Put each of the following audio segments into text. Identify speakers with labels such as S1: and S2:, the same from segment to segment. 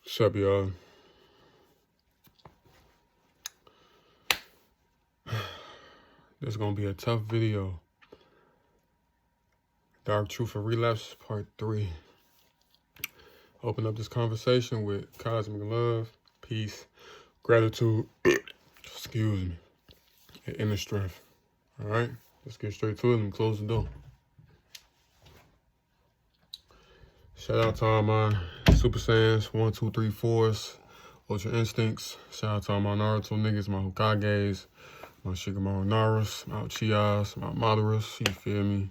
S1: What's up, y'all? This is gonna be a tough video. Dark Truth of Relapses, Part 3. Open up this conversation with cosmic love, peace, gratitude, excuse me, and inner strength. All right, let's get straight to it and close the door. Shout out to all my Super Saiyans, 1, 2, 3, 4s, Ultra Instincts. Shout out to all my Naruto niggas, my Hokages, my Shikamaru Naras, my Uchihas, my Madaras, you feel me?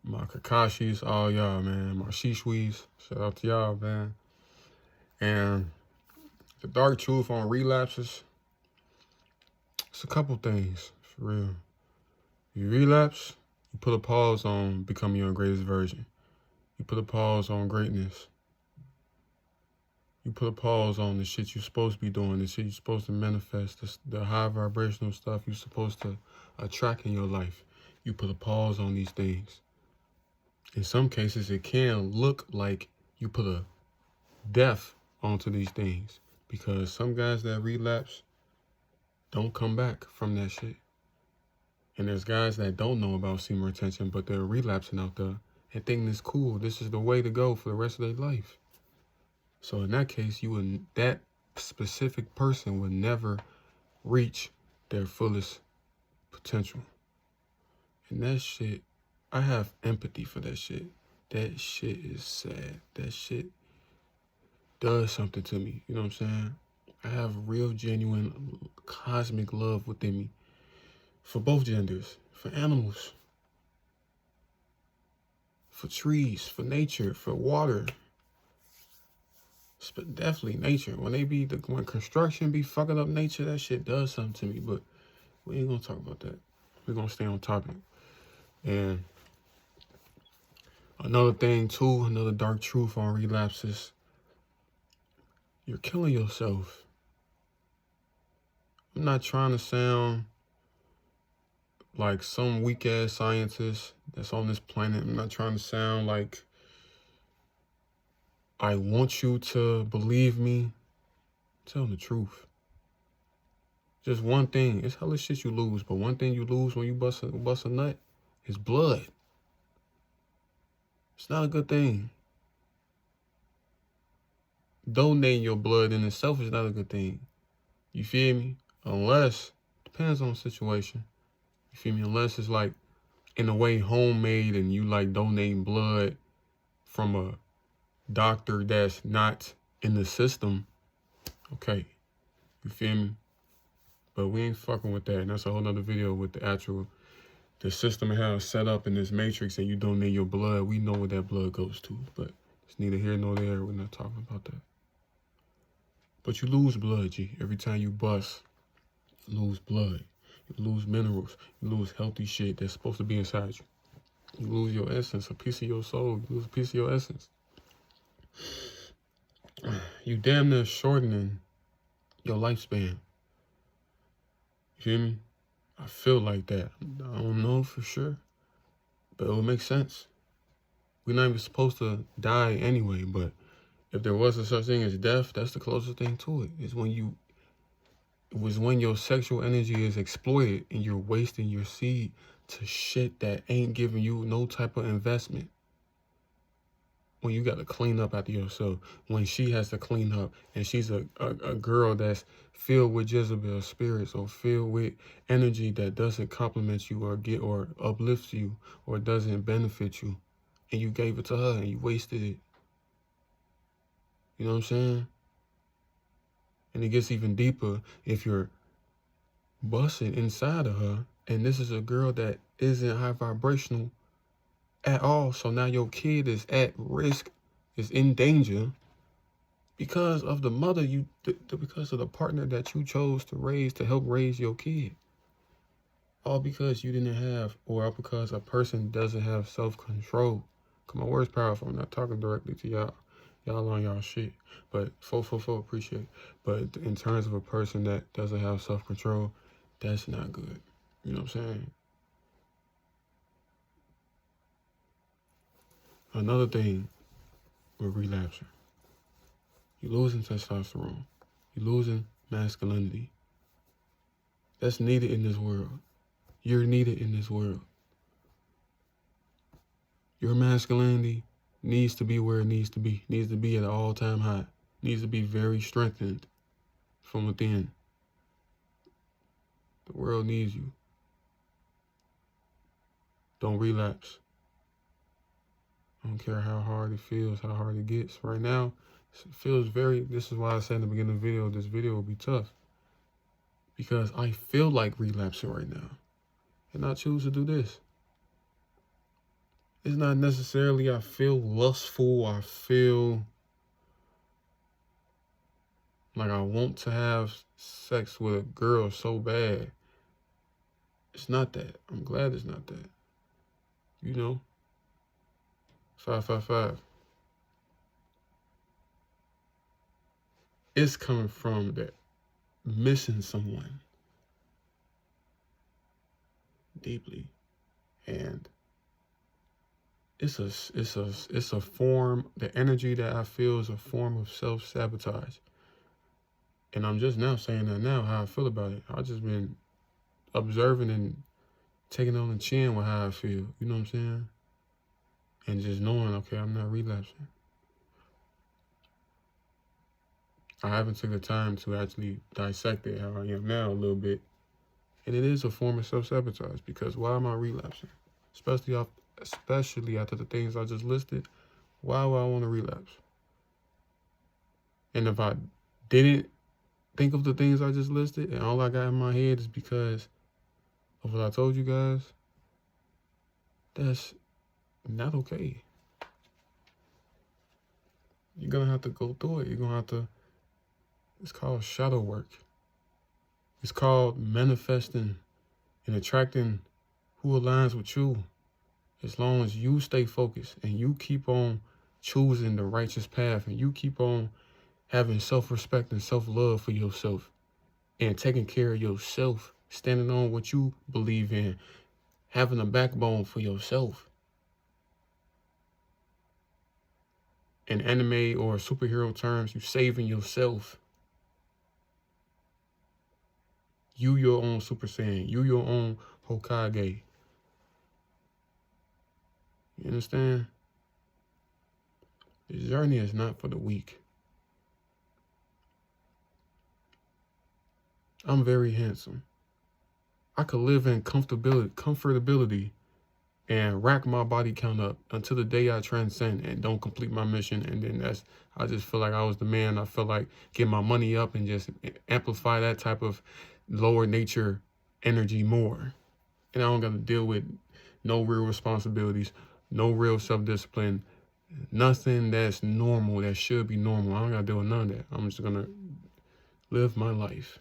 S1: My Kakashis, all y'all, man. My Shishwis, shout out to y'all, man. And the dark truth on relapses, it's a couple things, for real. You relapse, you put a pause on becoming your greatest version. You put a pause on greatness. You put a pause on the shit you're supposed to be doing, the shit you're supposed to manifest, the high vibrational stuff you're supposed to attract in your life. You put a pause on these things. In some cases, it can look like you put a death onto these things because some guys that relapse don't come back from that shit. And there's guys that don't know about semen retention, but they're relapsing out there and thinking it's cool. This is the way to go for the rest of their life. So in that case, that specific person would never reach their fullest potential. And that shit, I have empathy for that shit. That shit is sad. That shit does something to me. You know what I'm saying? I have real, genuine, cosmic love within me for both genders, for animals, for trees, for nature, for water. But definitely nature. When construction be fucking up nature, that shit does something to me. But we ain't gonna talk about that. We're gonna stay on topic. And another thing too, another dark truth on relapses, you're killing yourself. I'm not trying to sound like some weak ass scientist that's on this planet. I'm not trying to sound like I want you to believe me. Tell the truth. Just one thing. It's hella shit you lose, but one thing you lose when you bust a nut is blood. It's not a good thing. Donating your blood in itself is not a good thing. You feel me? Unless, depends on the situation. You feel me? Unless it's like, in a way, homemade and you like donating blood from a doctor that's not in the system. Okay. You feel me? But we ain't fucking with that. And that's a whole nother video with the system and how it's set up in this matrix and you donate your blood. We know where that blood goes to. But it's neither here nor there. We're not talking about that. But you lose blood, G. Every time you bust, you lose blood. You lose minerals. You lose healthy shit that's supposed to be inside you. You lose your essence, a piece of your soul. You lose a piece of your essence. You damn near shortening your lifespan. You feel me? I feel like that. I don't know for sure, but it would make sense. We're not even supposed to die anyway, but if there was a such thing as death, that's the closest thing to it. It was when your sexual energy is exploited and you're wasting your seed to shit that ain't giving you no type of investment. When you got to clean up after yourself, when she has to clean up and she's a girl that's filled with Jezebel spirits or filled with energy that doesn't compliment you or uplifts you or doesn't benefit you, and you gave it to her and you wasted it. You know what I'm saying? And it gets even deeper if you're busting inside of her and this is a girl that isn't high vibrational at all. So now your kid is at risk, is in danger because of the mother because of the partner that you chose to raise, to help raise your kid. All because you didn't have, or all because a person doesn't have self-control. Come on, word's powerful. I'm not talking directly to y'all. Y'all on y'all shit. But appreciate. But in terms of a person that doesn't have self-control, that's not good. You know what I'm saying? Another thing with relapsing. You're losing testosterone. You're losing masculinity. That's needed in this world. You're needed in this world. Your masculinity needs to be where it needs to be. Needs to be at an all-time high. Needs to be very strengthened from within. The world needs you. Don't relapse. I don't care how hard it feels, how hard it gets. Right now, it feels this is why I said in the beginning of the video, this video will be tough. Because I feel like relapsing right now. And I choose to do this. It's not necessarily I feel lustful, I feel like I want to have sex with a girl so bad. It's not that. I'm glad it's not that. You know? 555. It's coming from that missing someone deeply. And it's a form, the energy that I feel is a form of self-sabotage. And I'm just now saying that now, how I feel about it. I've just been observing and taking on the chin with how I feel. You know what I'm saying? And just knowing, okay, I'm not relapsing. I haven't taken the time to actually dissect it how I am now a little bit. And it is a form of self-sabotage, because why am I relapsing? Especially after the things I just listed, why would I want to relapse? And if I didn't think of the things I just listed and all I got in my head is because of what I told you guys, that's not okay. You're going to have to go through it. You're going to have to, it's called shadow work. It's called manifesting and attracting who aligns with you. As long as you stay focused and you keep on choosing the righteous path and you keep on having self-respect and self-love for yourself and taking care of yourself, standing on what you believe in, having a backbone for yourself. In anime or superhero terms, you saving yourself. You your own Super Saiyan. You your own Hokage. You understand? The journey is not for the weak. I'm very handsome. I could live in comfortability and rack my body count up until the day I transcend and don't complete my mission. And then I just feel like I was the man. I feel like get my money up and just amplify that type of lower nature energy more. And I don't got to deal with no real responsibilities, no real self-discipline, nothing that's normal, that should be normal. I don't got to deal with none of that. I'm just going to live my life.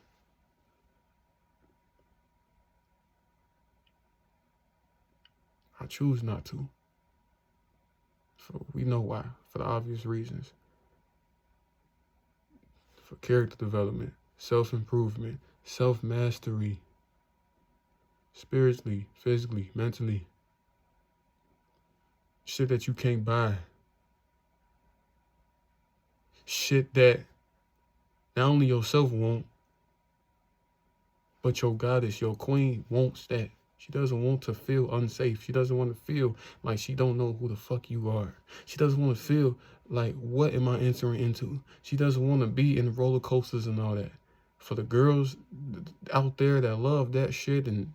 S1: I choose not to. We know why, for the obvious reasons. For character development, self-improvement, self-mastery, spiritually, physically, mentally. Shit that you can't buy. Shit that not only yourself won't, but your goddess, your queen wants that. She doesn't want to feel unsafe. She doesn't want to feel like she don't know who the fuck you are. She doesn't want to feel like, what am I entering into? She doesn't want to be in roller coasters and all that. For the girls out there that love that shit, and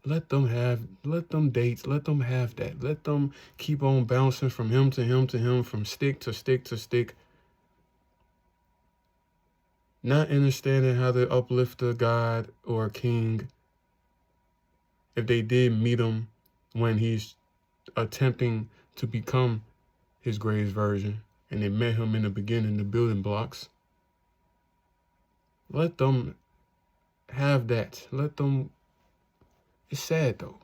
S1: let them dates, let them have that. Let them keep on bouncing from him to him to him, from stick to stick to stick. Not understanding how to uplift a god or a king if they did meet him when he's attempting to become his greatest version, and they met him in the beginning, the building blocks. Let them have that. Let them, it's sad though.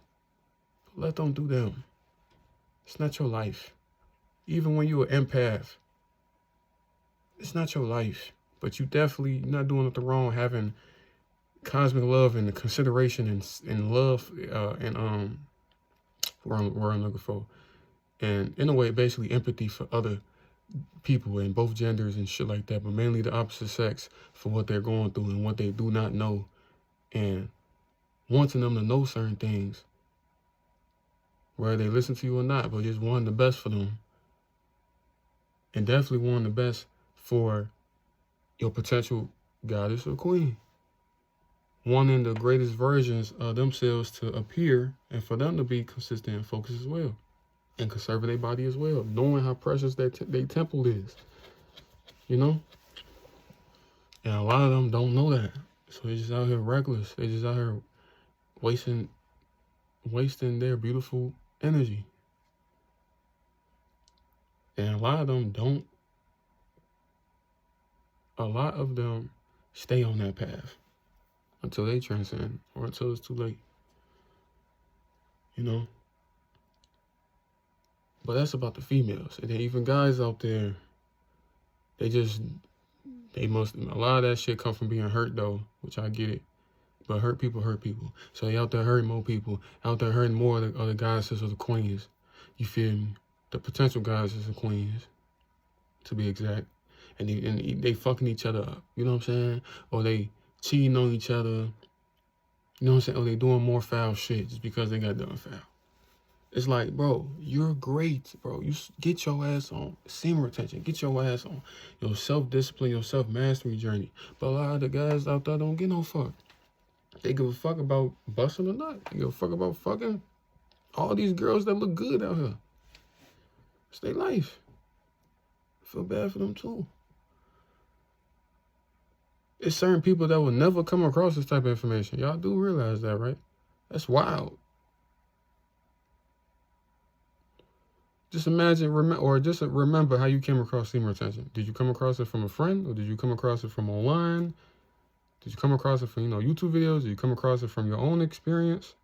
S1: Let them do them. It's not your life. Even when you're an empath, it's not your life. But you definitely not doing nothing wrong having cosmic love and the consideration and love where I'm looking for. And in a way, basically empathy for other people in both genders and shit like that, but mainly the opposite sex for what they're going through and what they do not know, and wanting them to know certain things, whether they listen to you or not, but just wanting the best for them. And definitely wanting the best for your potential goddess or queen. Wanting the greatest versions of themselves to appear and for them to be consistent and focused as well. And conserve their body as well. Knowing how precious their temple is. You know? And a lot of them don't know that. So they're just out here reckless. They're just out here wasting their beautiful energy. And a lot of them stay on that path until they transcend or until it's too late. You know? But that's about the females. And then even guys out there, a lot of that shit come from being hurt though, which I get it. But hurt people. So they out there hurting more people, out there hurting more of the goddesses or the queens. You feel me? The potential goddesses and queens, to be exact. And they fucking each other up, you know what I'm saying? Or they cheating on each other, you know what I'm saying? Or they doing more foul shit just because they got done foul. It's like, bro, you're great, bro. You get your ass on semen retention. Get your ass on your self-discipline, your self-mastery journey. But a lot of the guys out there don't get no fuck. They give a fuck about busting or not. They give a fuck about fucking all these girls that look good out here. It's their life. I feel bad for them too. It's certain people that will never come across this type of information. Y'all do realize that, right? That's wild. Just imagine, remember how you came across semen retention. Did you come across it from a friend, or did you come across it from online? Did you come across it from, YouTube videos? Did you come across it from your own experience?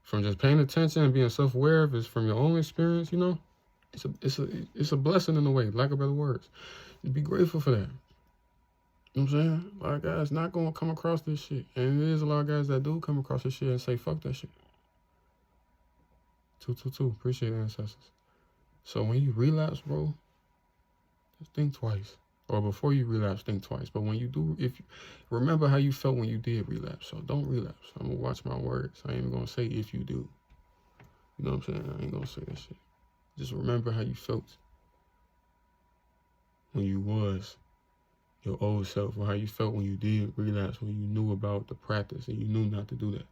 S1: From just paying attention and being self-aware of it from your own experience, It's a blessing in a way, lack of better words. Just be grateful for that. You know what I'm saying? A lot of guys not going to come across this shit. And there's a lot of guys that do come across this shit and say, fuck that shit. 222, appreciate the ancestors. So when you relapse, bro, just think twice. Or before you relapse, think twice. But when you do, remember how you felt when you did relapse. So don't relapse. I'm going to watch my words. I ain't even going to say if you do. You know what I'm saying? I ain't going to say that shit. Just remember how you felt when you was your old self, or how you felt when you did relapse, when you knew about the practice and you knew not to do that.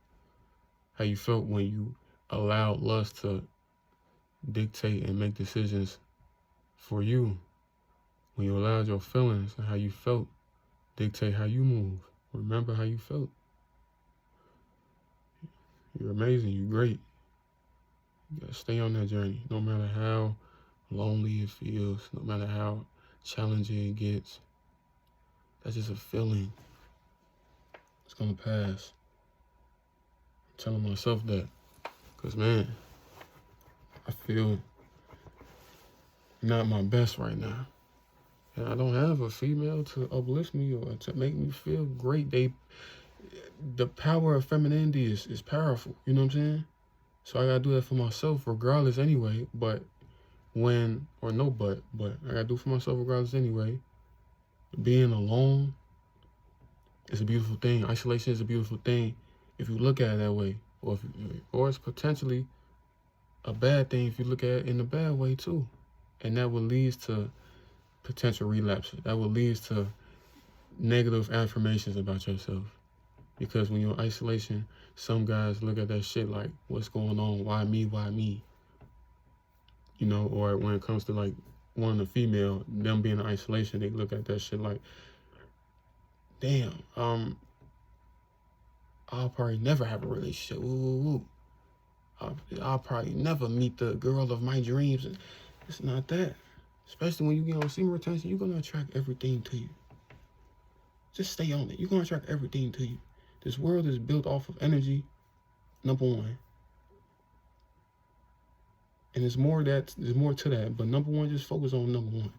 S1: How you felt when you allowed lust to dictate and make decisions for you. When you allowed your feelings and how you felt dictate how you move. Remember how you felt. You're amazing. You're great. You gotta stay on that journey. No matter how lonely it feels, no matter how challenging it gets. That's just a feeling. It's gonna pass. I'm telling myself that. Because, man, I feel not my best right now. And I don't have a female to uplift me or to make me feel great. The power of femininity is powerful. You know what I'm saying? So I gotta do that for myself regardless anyway. But I gotta do it for myself regardless anyway. Being alone is a beautiful thing. Isolation is a beautiful thing if you look at it that way. Or it's potentially a bad thing if you look at it in a bad way too. And that will lead to potential relapses. That will lead to negative affirmations about yourself. Because when you're in isolation, some guys look at that shit like, what's going on? Why me? Why me? Or when it comes to like one the female, them being in isolation, they look at that shit like, damn, I'll probably never have a relationship. I'll probably never meet the girl of my dreams. It's not that. Especially when you get on semen retention, you're going to attract everything to you. Just stay on it. You're going to attract everything to you. This world is built off of energy, number one. And there's more to that. But number one, just focus on number one.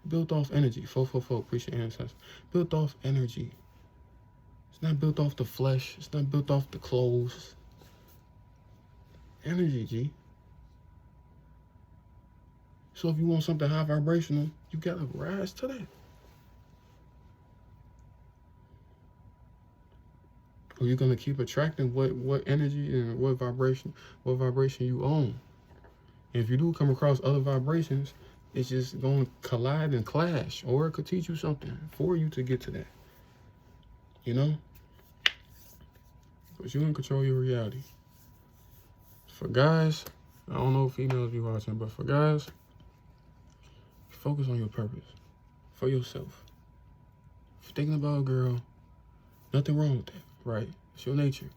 S1: Built off energy. 444, appreciate ancestors. Built off energy. It's not built off the flesh. It's not built off the clothes. Energy, G. So if you want something high vibrational, you gotta rise to that. Or you're gonna keep attracting what energy and what vibration you own. And if you do come across other vibrations, it's just gonna collide and clash, or it could teach you something for you to get to that. You know? But you can control your reality. For guys, I don't know if females be watching, but for guys, focus on your purpose for yourself. If you're thinking about a girl, nothing wrong with that, right? It's your nature.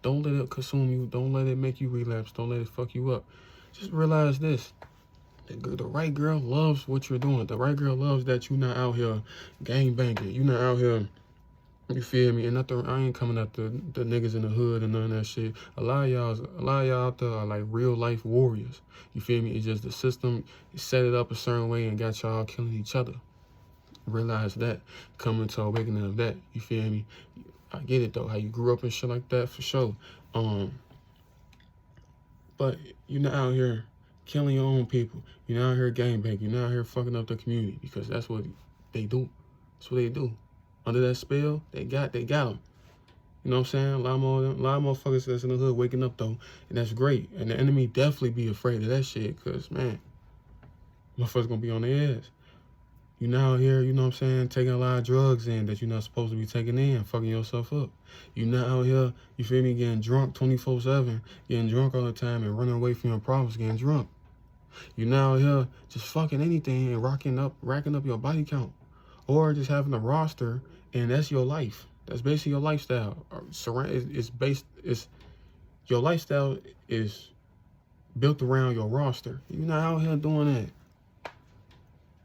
S1: Don't let it consume you. Don't let it make you relapse. Don't let it fuck you up. Just realize this. The right girl loves what you're doing. The right girl loves that you're not out here gang banging. You're not out here, you feel me? And I ain't coming at the niggas in the hood and none of that shit. A lot of y'all out there are like real life warriors. You feel me? It's just the system set it up a certain way and got y'all killing each other. Realize that. Coming to awakening of that. You feel me? I get it though, how you grew up and shit like that, for sure. But you're not out here killing your own people. You're not out here gangbanging. You're not out here fucking up the community, because that's what they do. That's what they do. Under that spell, they got them. You know what I'm saying? A lot of motherfuckers that's in the hood waking up though, and that's great. And the enemy definitely be afraid of that shit, because man, motherfuckers gonna be on their ass. You're not out here, you know what I'm saying, taking a lot of drugs in that you're not supposed to be taking in, fucking yourself up. You're not out here, you feel me, getting drunk 24/7, getting drunk all the time and running away from your problems, getting drunk. You're not out here just fucking anything and racking up your body count. Or just having a roster and that's your life. That's basically your lifestyle. Your lifestyle is built around your roster. You're not out here doing that.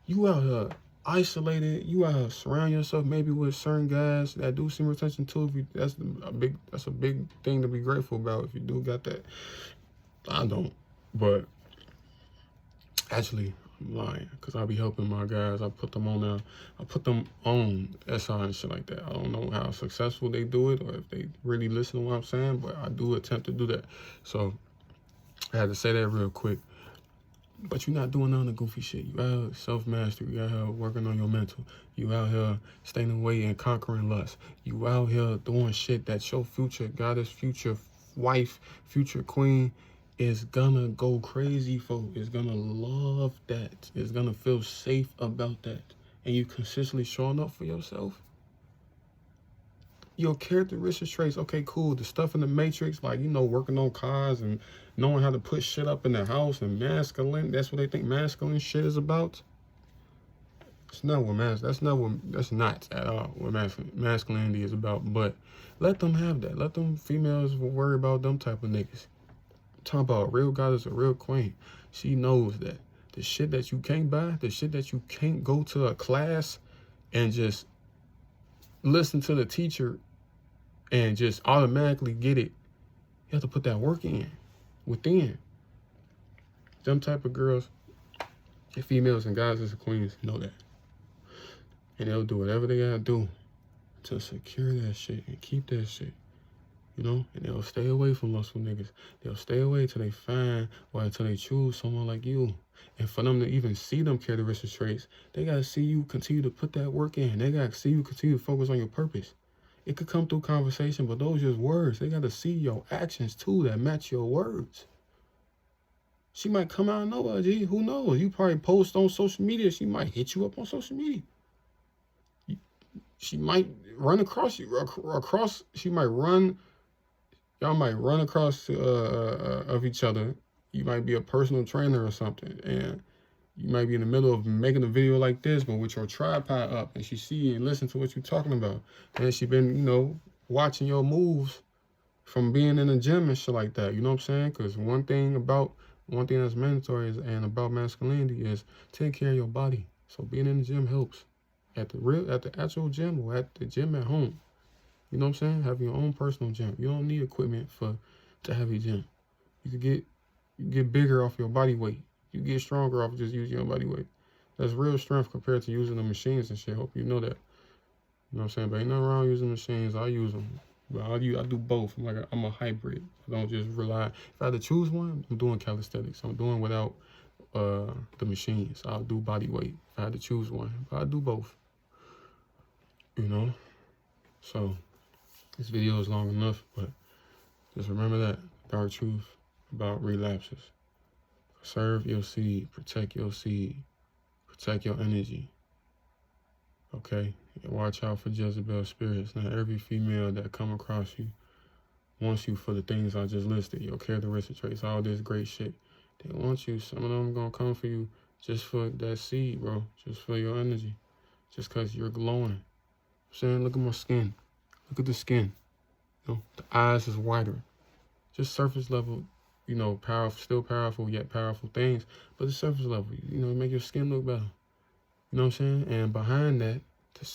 S1: You out here isolated. You out here surround yourself maybe with certain guys that do seem attention to. That's a big thing to be grateful about if you do got that. I don't, but actually I'm lying, because I be helping my guys. I put them on SI and shit like that. I don't know how successful they do it or if they really listen to what I'm saying, but I do attempt to do that. So I had to say that real quick. But you're not doing none of the goofy shit. You out here self-mastery. You out here working on your mental. You out here staying away and conquering lust. You out here doing shit that your future goddess, future wife, future queen is gonna go crazy for. Is gonna love that. Is gonna feel safe about that. And you consistently showing up for yourself. Your characteristic traits, okay, cool. The stuff in the Matrix, like, you know, working on cars and knowing how to put shit up in the house and masculine. That's what they think masculine shit is about. That's not at all what masculinity is about. But let them have that. Let them females worry about them type of niggas. Talk about a real goddess, a real queen. She knows that the shit that you can't buy, the shit that you can't go to a class and just listen to the teacher and just automatically get it. You have to put that work in within. Them type of girls, and females and guys as queens, know that. And they'll do whatever they gotta do to secure that shit and keep that shit. You know? And they'll stay away from lustful niggas. They'll stay away till they find or until they choose someone like you. And for them to even see them characteristic traits, they gotta see you continue to put that work in. They gotta see you continue to focus on your purpose. It could come through conversation, but those are just words. They got to see your actions, too, that match your words. She might come out of nowhere, G. Who knows? You probably post on social media. She might hit you up on social media. She might run across you. Y'all might run across of each other. You might be a personal trainer or something. And you might be in the middle of making a video like this, but with your tripod up, and she see and listen to what you're talking about. And she been, you know, watching your moves from being in the gym and shit like that. You know what I'm saying? Because one thing that's mandatory and about masculinity is take care of your body. So being in the gym helps. At the actual gym or at the gym at home. You know what I'm saying? Have your own personal gym. You don't need equipment to have your gym. You can get bigger off your body weight. You get stronger off just using your body weight. That's real strength compared to using the machines and shit. Hope you know that. You know what I'm saying? But ain't nothing wrong using machines. I use them. But I do both. I'm a hybrid. I don't just rely. If I had to choose one, I'm doing calisthenics. I'm doing without the machines. I'll do body weight if I had to choose one, but I do both. You know, so this video is long enough, but just remember that dark truth about relapses. Conserve your seed, protect your seed, protect your energy. Okay, and watch out for Jezebel spirits. Not every female that come across you wants you for the things I just listed, your characteristic traits, all this great shit. They want you. Some of them gonna come for you just for that seed, bro. Just for your energy. Just because you're glowing. I'm saying, look at my skin. Look at the skin. You know, the eyes is whiter. Just surface level, you know, powerful, still powerful, yet powerful things. But the surface level, you know, make your skin look better. You know what I'm saying? And behind that,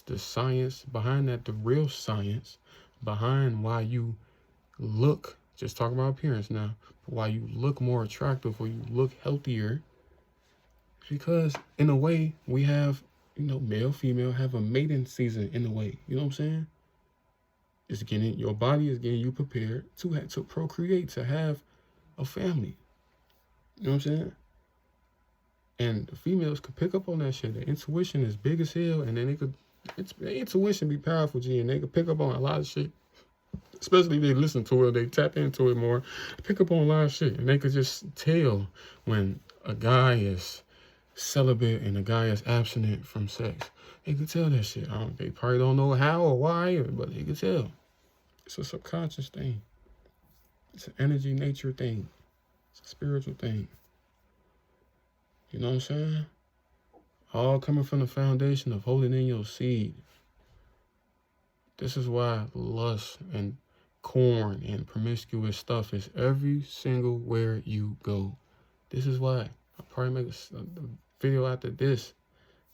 S1: the science, behind that, the real science, behind why you look, just talking about appearance now, but why you look more attractive or you look healthier, because in a way we have, you know, male, female have a mating season in a way. You know what I'm saying? It's getting, your body is getting you prepared to procreate, to have a family. You know what I'm saying? And the females could pick up on that shit. Their intuition is big as hell, and then their intuition be powerful, G, and they could pick up on a lot of shit. Especially if they listen to it, they tap into it more, pick up on a lot of shit, and they could just tell when a guy is celibate and a guy is abstinent from sex. They could tell that shit. They probably don't know how or why, but they could tell. It's a subconscious thing. It's an energy, nature thing. It's a spiritual thing. You know what I'm saying? All coming from the foundation of holding in your seed. This is why lust and corn and promiscuous stuff is every single where you go. This is why. I'll probably make a video after this,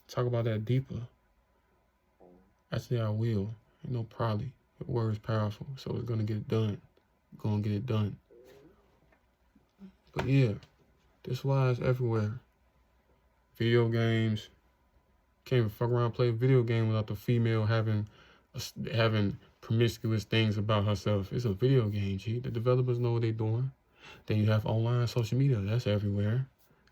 S1: talk about that deeper. Actually, I will. You know, probably. The word is powerful, so it's gonna get it done. Gonna get it done. But yeah, this is why it's everywhere. Video games. Can't even fuck around and play a video game without the female having promiscuous things about herself. It's a video game, G. The developers know what they're doing. Then you have online social media. That's everywhere.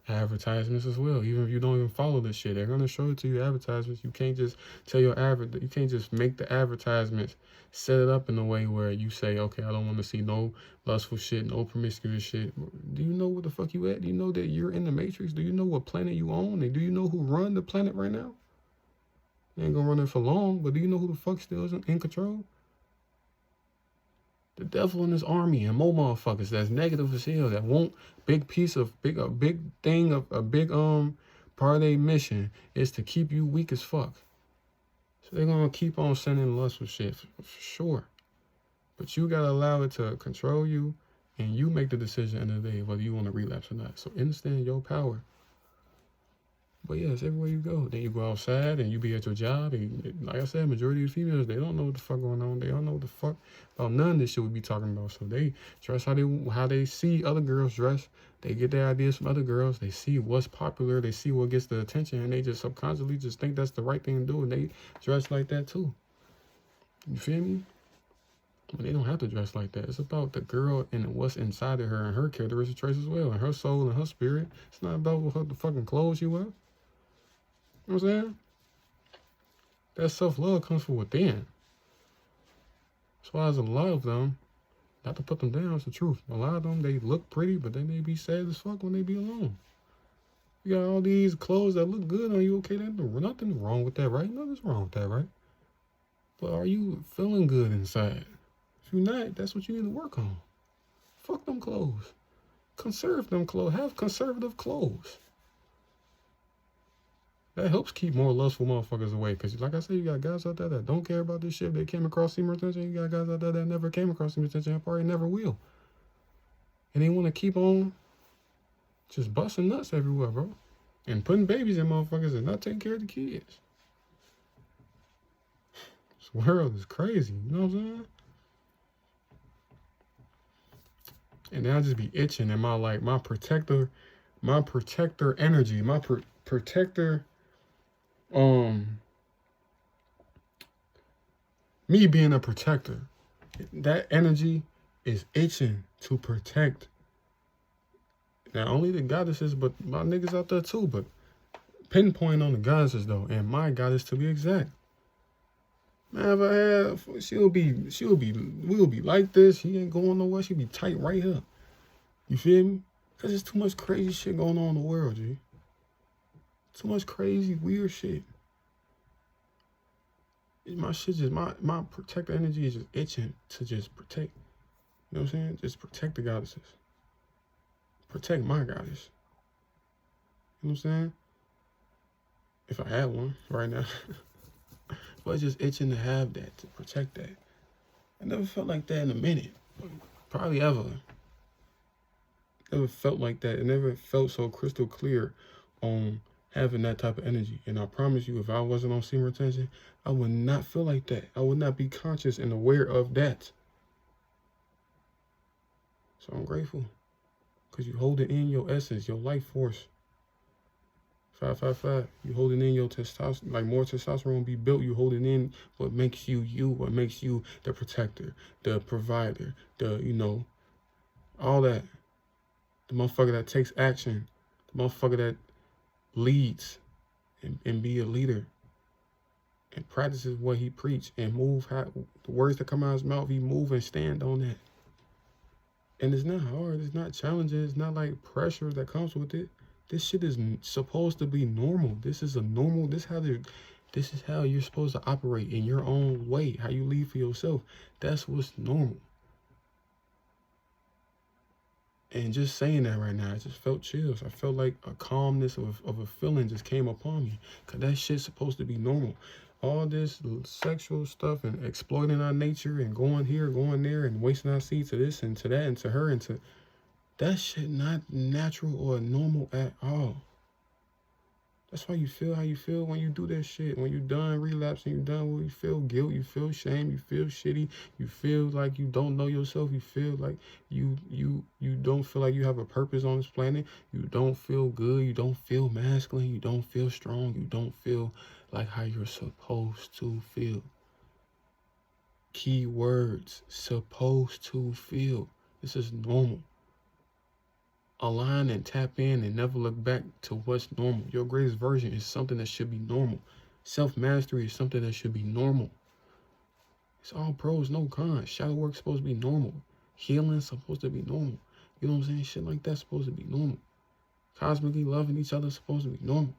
S1: Advertisements as well. Even if you don't even follow this shit, they're gonna show it to you. Advertisements. You can't just tell your you can't just make the advertisements, set it up in a way where you say, okay, I don't want to see no lustful shit, no promiscuous shit. Do you know what the fuck you at? Do you know that you're in the Matrix? Do you know what planet you own? And do you know who run the planet right now? They ain't gonna run it for long, but do you know who the fuck still is in control? The devil and his army and more motherfuckers that's negative as hell, that want a big part of their mission is to keep you weak as fuck. So they're gonna keep on sending lustful shit for sure. But you gotta allow it to control you, and you make the decision at the end of the day whether you want to relapse or not. So understand your power. But yeah, it's everywhere you go. Then you go outside and you be at your job. And like I said, majority of females, they don't know what the fuck going on. They don't know what the fuck about none of this shit we be talking about. So they dress how they see other girls dress. They get their ideas from other girls. They see what's popular. They see what gets the attention, and they just subconsciously just think that's the right thing to do, and they dress like that too. You feel me? But they don't have to dress like that. It's about the girl and what's inside of her and her characteristic traits as well, and her soul and her spirit. It's not about what the fucking clothes you wear. You know what I'm saying? That self-love comes from within. That's why there's a lot of them, not to put them down, it's the truth. A lot of them, they look pretty, but then they be sad as fuck when they be alone. You got all these clothes that look good on you, okay, there's nothing wrong with that, right? Nothing's wrong with that, right? But are you feeling good inside? If you're not, that's what you need to work on. Fuck them clothes. Conserve them clothes. Have conservative clothes. That helps keep more lustful motherfuckers away. Because like I said, you got guys out there that don't care about this shit. They came across semen retention. You got guys out there that never came across semen retention and probably never will. And they want to keep on just busting nuts everywhere, bro. And putting babies in motherfuckers and not taking care of the kids. This world is crazy. You know what I'm saying? And then I just be itching and my protector energy, my protector, me being a protector, that energy is itching to protect Not only the goddesses, but my niggas out there too. But pinpoint on the goddesses though, and my goddess to be exact. Man, if I had, we'll be like this. She ain't going nowhere. She'll be tight right here. You feel me? Cause there's too much crazy shit going on in the world, G. Too much crazy, weird shit. My shit just, my protector energy is just itching to just protect. You know what I'm saying? Just protect the goddesses. Protect my goddess. You know what I'm saying? If I had one right now. But it's just itching to have that, to protect that. I never felt like that in a minute. Probably ever. Never felt like that. It never felt so crystal clear on having that type of energy. And I promise you, if I wasn't on semen retention, I would not feel like that. I would not be conscious and aware of that. So I'm grateful. Because you hold it in your essence, your life force. 555. You holding in your testosterone, like more testosterone be built. You holding in what makes you you, what makes you the protector, the provider, the, you know, all that. The motherfucker that takes action, the motherfucker that leads and be a leader and practices what he preach and move how the words that come out of his mouth, he move and stand on that. And it's not hard, it's not challenging, it's not like pressure that comes with it. This shit is supposed to be normal. This is a normal, this is how you're supposed to operate in your own way, how you lead for yourself. That's what's normal. And just saying that right now, I just felt chills. I felt like a calmness of a feeling just came upon me. Because that shit's supposed to be normal. All this sexual stuff and exploiting our nature and going here, going there, and wasting our seeds to this and to that and to her and to... That shit not natural or normal at all. That's why you feel how you feel when you do that shit. When you done relapsing, you done what you feel guilt, you feel shame, you feel shitty, you feel like you don't know yourself, you feel like you don't feel like you have a purpose on this planet, you don't feel good, you don't feel masculine, you don't feel strong, you don't feel like how you're supposed to feel. Key words, supposed to feel. This is normal. Align and tap in and never look back to what's normal. Your greatest version is something that should be normal. Self-mastery is something that should be normal. It's all pros, no cons. Shadow work's supposed to be normal. Healing's supposed to be normal. You know what I'm saying? Shit like that's supposed to be normal. Cosmically loving each other is supposed to be normal.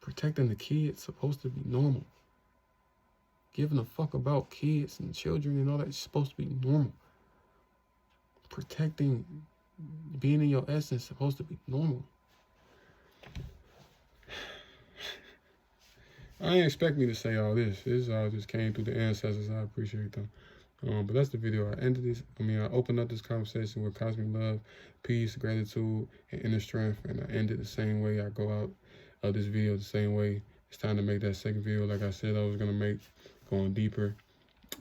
S1: Protecting the kids supposed to be normal. Giving a fuck about kids and children and all that is supposed to be normal. Protecting, being in your essence, supposed to be normal. I didn't expect me to say all this. This all just came through the ancestors. I appreciate them. But that's the video. I opened up this conversation with cosmic love, peace, gratitude, and inner strength. And I ended the same way. I go out of this video the same way. It's time to make that second video, like I said I was gonna make, going deeper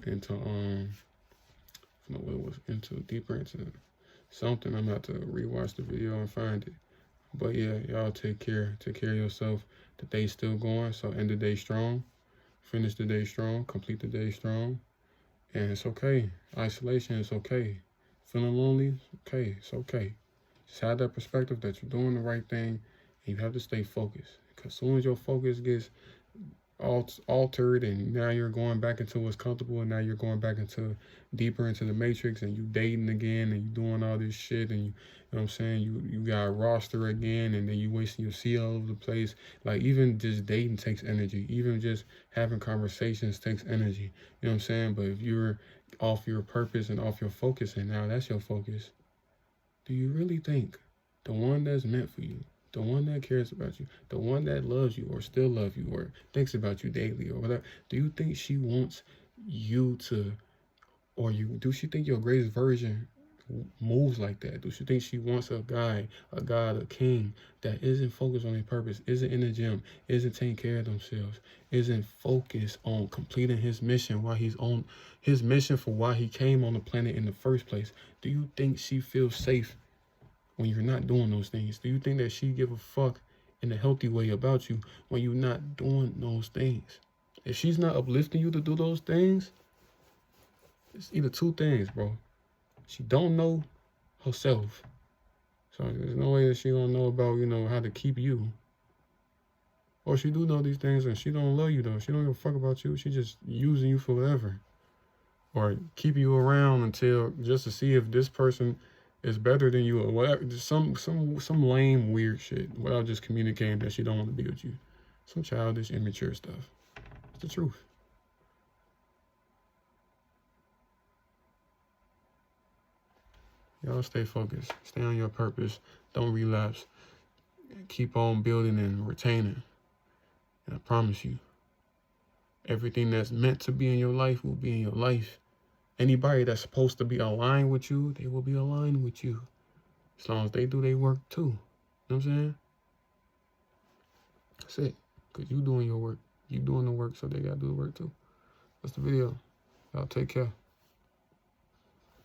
S1: into deeper into something. I'm about to rewatch the video and find it. But yeah, y'all take care. Take care of yourself. The day's still going, so end the day strong. Finish the day strong. Complete the day strong. And it's okay. Isolation is okay. Feeling lonely, okay. It's okay. Just have that perspective that you're doing the right thing, and you have to stay focused. Because as soon as your focus gets altered and now you're going back into what's comfortable and now you're going back into deeper into the matrix and you dating again and you doing all this shit and you know what I'm saying, you got a roster again and then you wasting your seed all over the place. Like even just dating takes energy. Even just having conversations takes energy. You know what I'm saying? But if you're off your purpose and off your focus and now that's your focus, do you really think the one that's meant for you, the one that cares about you, the one that loves you or still loves you or thinks about you daily or whatever, do you think she wants you to, or do she think your greatest version moves like that? Do she think she wants a guy, a god, a king that isn't focused on their purpose, isn't in the gym, isn't taking care of themselves, isn't focused on completing his mission while he's on his mission for why he came on the planet in the first place? Do you think she feels safe when you're not doing those things? Do you think that she give a fuck in a healthy way about you when you're not doing those things? If she's not uplifting you to do those things, it's either two things, bro. She don't know herself. So there's no way that she don't know about, you know, how to keep you. Or she do know these things and she don't love you though. She don't give a fuck about you. She just using you for whatever. Or keep you around until just to see if this person is better than you or whatever. Just some lame weird shit without just communicating that she don't want to be with you. Some childish, immature stuff. It's the truth. Y'all stay focused. Stay on your purpose. Don't relapse. Keep on building and retaining. And I promise you, everything that's meant to be in your life will be in your life. Anybody that's supposed to be aligned with you, they will be aligned with you. As long as they do their work too. You know what I'm saying? That's it. Because you doing your work. You doing the work, so they got to do the work too. That's the video. Y'all take care.